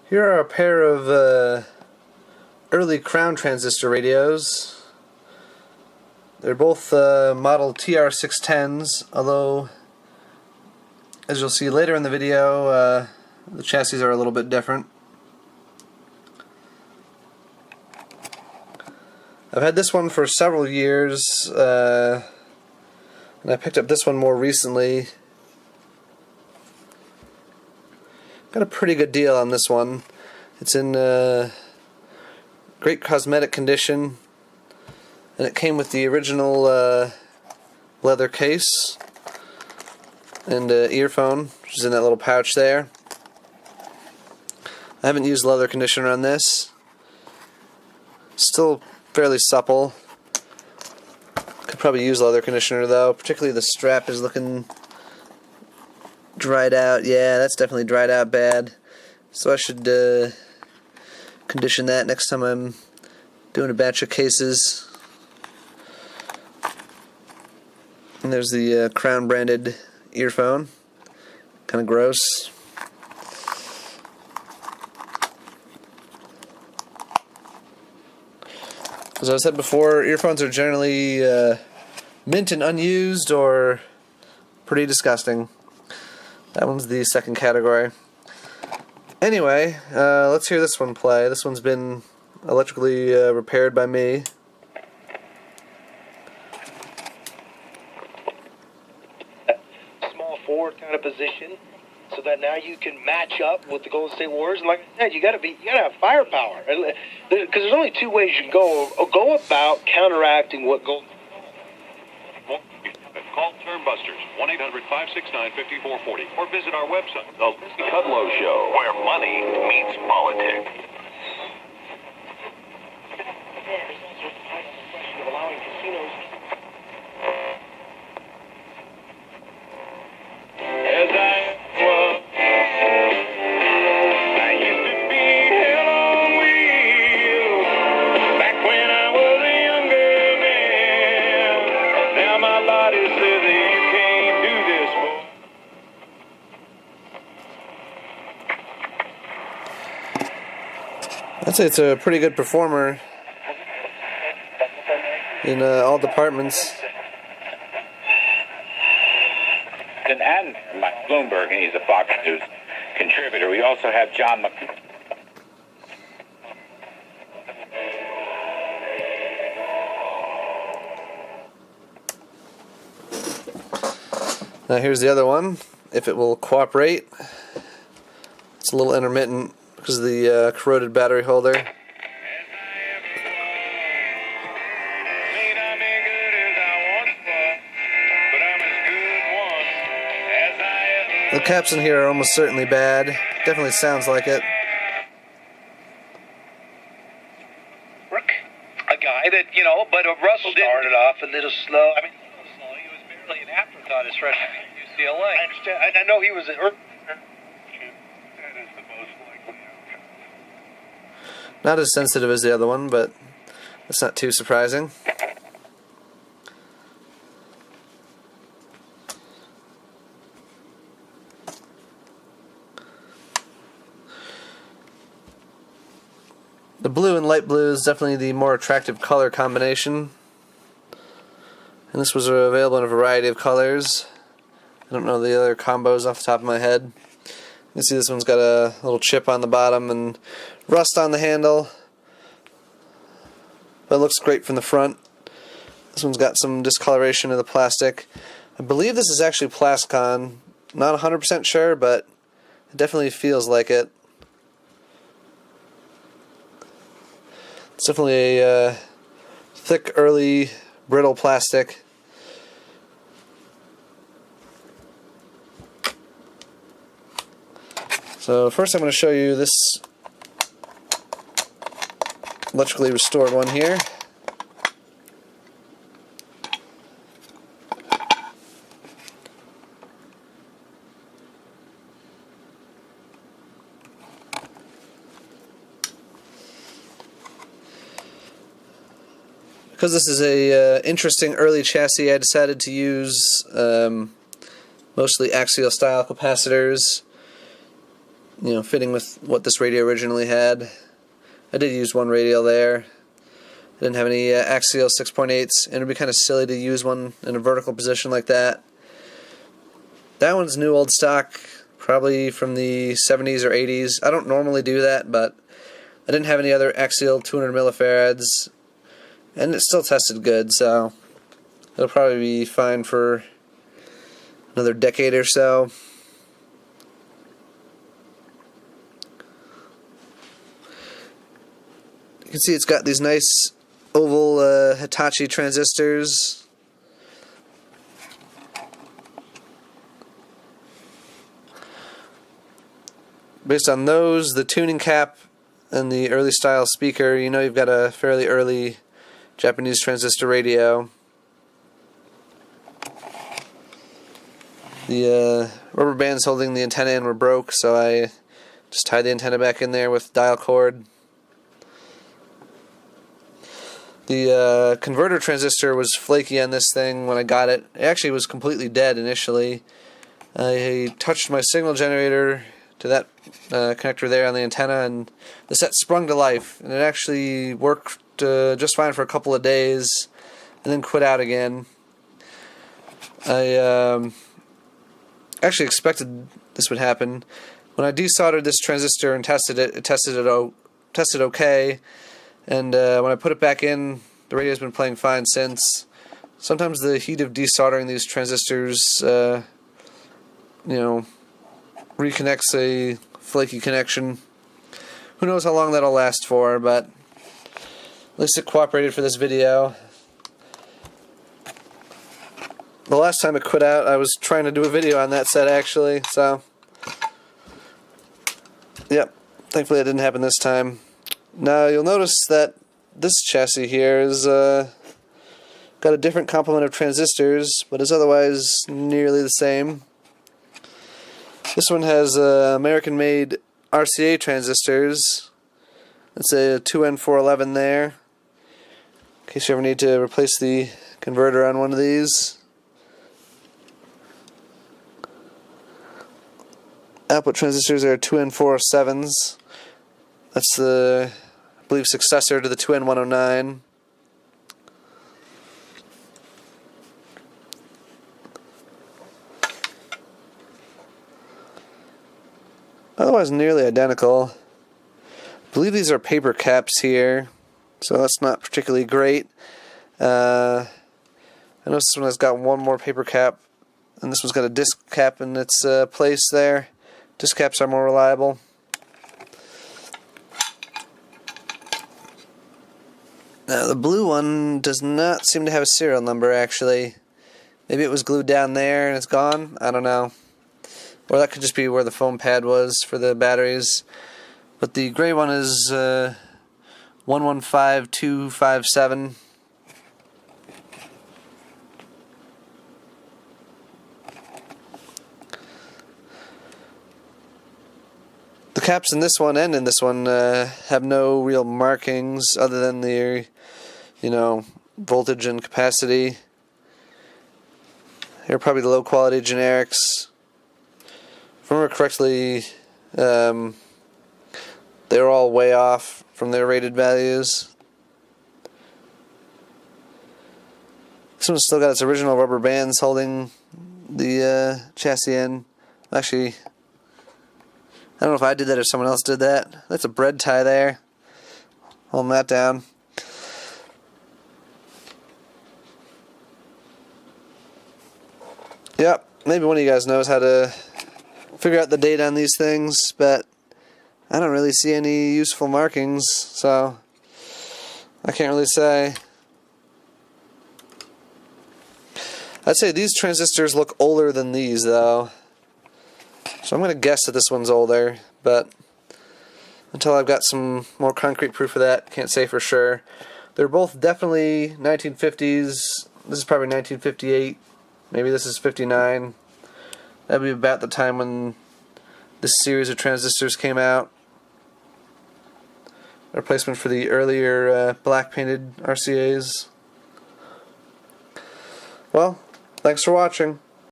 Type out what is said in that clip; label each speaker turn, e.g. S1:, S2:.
S1: Here are a pair of early crown transistor radios. They're both model TR-610s, although as you'll see later in the video, the chassis are a little bit different. I've had this one for several years, and I picked up this one more recently. Got a pretty good deal on this one. It's in great cosmetic condition, and it came with the original leather case and earphone, which is in that little pouch there. I haven't used leather conditioner on this. Still fairly supple. Could probably use leather conditioner though, particularly the strap is looking dried out. Yeah, that's definitely dried out bad. So I should condition that next time I'm doing a batch of cases. And there's the Crown branded earphone. Kind of gross. As I said before, earphones are generally mint and unused or pretty disgusting. That one's the second category. Anyway, let's hear this one play. This one's been electrically repaired by me.
S2: Small forward kind of position, so that now you can match up with the Golden State Warriors. And like I said, you got to have firepower, because there's only two ways you can go about counteracting what Golden.
S3: Call Turnbusters, 1-800-569-5440, or visit our website, The Leslie Kudlow Show, where money meets politics.
S2: Of allowing casinos.
S3: As I used to be hell on wheels, back when I was a younger man. Now my body says that you can't do this, boy.
S1: I'd say it's a pretty good performer in all departments.
S4: And Mike Bloomberg, and he's a Fox News contributor. We also have John
S1: Now here's the other one. If it will cooperate. It's a little intermittent because of the corroded battery holder. The caps in here are almost certainly bad. Definitely sounds like it.
S2: A guy that, but Russell started off a little slow. I mean, a little slow. He was barely an afterthought his freshman year at UCLA. I understand. I know he was an that is the most likely outcome.
S1: Not as sensitive as the other one, but that's not too surprising. The blue and light blue is definitely the more attractive color combination. And this was available in a variety of colors. I don't know the other combos off the top of my head. You can see this one's got a little chip on the bottom and rust on the handle. But it looks great from the front. This one's got some discoloration of the plastic. I believe this is actually Plascon. Not 100% sure, but it definitely feels like it. It's definitely a thick, early, brittle plastic. So first I'm going to show you this electrically restored one here. Because this is a interesting early chassis, I decided to use mostly axial style capacitors. fitting with what this radio originally had. I did use one radial there. I didn't have any axial 6.8s, and it would be kind of silly to use one in a vertical position like that. That one's new old stock, probably from the 70s or 80s. I don't normally do that, but I didn't have any other axial 200 millifarads, and it still tested good, so it'll probably be fine for another decade or so. You can see it's got these nice oval Hitachi transistors. Based on those, the tuning cap, and the early style speaker, you've got a fairly early Japanese transistor radio. The rubber bands holding the antenna in were broke, so I just tied the antenna back in there with dial cord. The converter transistor was flaky on this thing when I got it. It actually was completely dead initially. I touched my signal generator to that connector there on the antenna, and the set sprung to life, and it actually worked just fine for a couple of days and then quit out again. I actually expected this would happen. When I desoldered this transistor and tested it, it tested okay, and when I put it back in, the radio's been playing fine since. Sometimes the heat of desoldering these transistors reconnects a flaky connection. Who knows how long that'll last for, but at least it cooperated for this video. The last time it quit out, I was trying to do a video on that set actually, so yep, thankfully it didn't happen this time. Now you'll notice that this chassis here is got a different complement of transistors, but is otherwise nearly the same. This one has American-made RCA transistors. It's a 2N411 there, in case you ever need to replace the converter on one of these. Output transistors are 2N407s. That's the, I believe, successor to the 2N109. Otherwise nearly identical. I believe these are paper caps here, so that's not particularly great. I noticed this one has got one more paper cap, and this one's got a disc cap in its place there. Disc caps are more reliable. Now the blue one does not seem to have a serial number actually. Maybe it was glued down there and it's gone? I don't know. Or that could just be where the foam pad was for the batteries. But the gray one is 115257. The caps in this one and in this one have no real markings other than their, voltage and capacity. They're probably the low quality generics. If I remember correctly, they're all way off from their rated values. This one's still got its original rubber bands holding the chassis in. Actually, I don't know if I did that or someone else did that. That's a bread tie there, holding that down. Yep, maybe one of you guys knows how to figure out the date on these things, but I don't really see any useful markings, so I can't really say. I'd say these transistors look older than these, though. So I'm going to guess that this one's older, but until I've got some more concrete proof of that, can't say for sure. They're both definitely 1950s. This is probably 1958. Maybe this is 59. That'd be about the time when this series of transistors came out. A replacement for the earlier black painted RCAs. Well, thanks for watching.